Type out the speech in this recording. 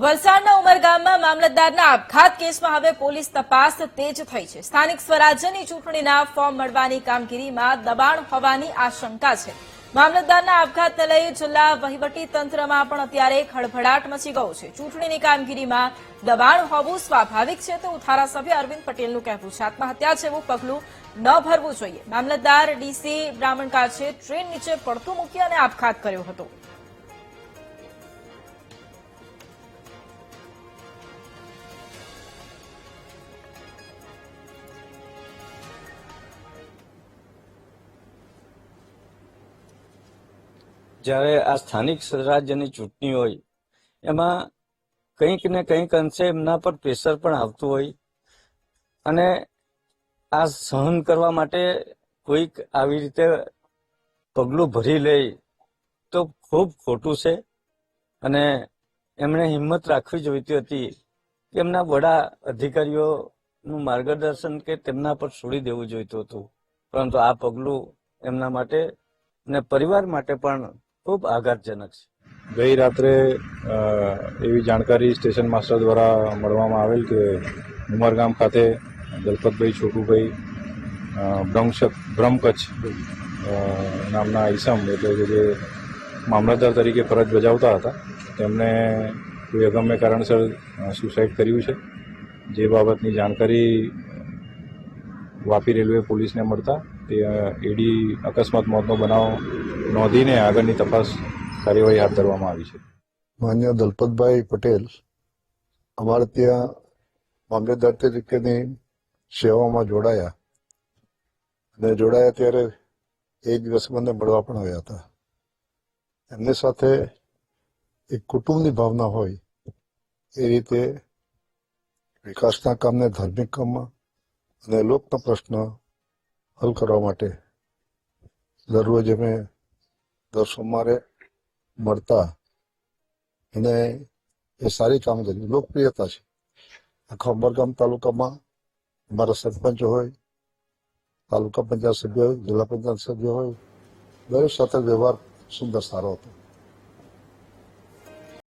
વલસાડના ઉમરગામમાં મામલતદારના આપઘાત કેસમાં હવે પોલીસ તપાસ તેજ થઈ છે. સ્થાનિક સ્વરાજ્યની ચૂંટણીના ફોર્મ મળવાની કામગીરીમાં દબાણ હોવાની આશંકા છે. મામલતદારના આપઘાતને લઈ જિલ્લા વહીવટી તંત્રમાં પણ અત્યારે ખળભળાટ મચી ગયો છે. ચૂંટણીની કામગીરીમાં દબાણ હોવું સ્વાભાવિક છે તેવું ધારાસભ્ય અરવિંદ પટેલનું કહેવું છે. આત્મહત્યા જેવું પગલું ન ભરવું જોઈએ. મામલતદાર ડીસી બ્રાહ્મણકાછે ટ્રેન નીચે પડતું મૂકી અને આપઘાત કર્યો હતો. જ્યારે આ સ્થાનિક સ્વરાજ્યની ચૂંટણી હોય એમાં કંઈક ને કંઈક અંશે એમના પર પ્રેશર પણ આવતું હોય અને આ સહન કરવા માટે કોઈક આવી રીતે પગલું ભરી લે તો ખૂબ ખોટું છે. અને એમણે હિંમત રાખવી જોઈતી હતી કે એમના વડા અધિકારીઓનું માર્ગદર્શન કે તેમના પર છોડી દેવું જોઈતું હતું, પરંતુ આ પગલું એમના માટે અને પરિવાર માટે પણ ખૂબ આઘાતજનક છે. ગઈ રાત્રે એવી જાણકારી સ્ટેશન માસ્ટર દ્વારા મળવામાં આવેલ કે ઉમરગામ ખાતે દલપતભાઈ છોટુભાઈ બ્રહ્મકચ્છ નામના ઈસમ એટલે કે જે મામલતદાર તરીકે ફરજ બજાવતા હતા તેમને કોઈ અગમ્ય કારણસર સુસાઇડ કર્યું છે. જે બાબતની જાણકારી વાપી રેલવે પોલીસને મળતા તે એડી અકસ્માત મોતનો બનાવ નોંધીને આગળની તપાસ કાર્યવાહી હાથ ધરવામાં આવી છે. માન્ય દલપતભાઈ પટેલ અમારે ત્યાં મામલતદાર તરીકેની સેવામાં જોડાયા ત્યારે એક દિવસ મને મળવા પણ આવ્યા હતા. એમની સાથે એક કુટુંબની ભાવના હોય એ રીતે વિકાસના કામને ધાર્મિક કામમાં અને લોકના પ્રશ્ન હલ કરવા માટે દરરોજ અમે દર સોમવારે મળતા અને એ સારી કામગીરી લોકપ્રિયતા છે. આખા ઉમરગામ તાલુકામાં અમારા સરપંચ હોય, તાલુકા પંચાયત સભ્ય હોય, જિલ્લા પંચાયત સભ્ય હોય, દરેક સાથે વ્યવહાર સુંદર સારો હતો.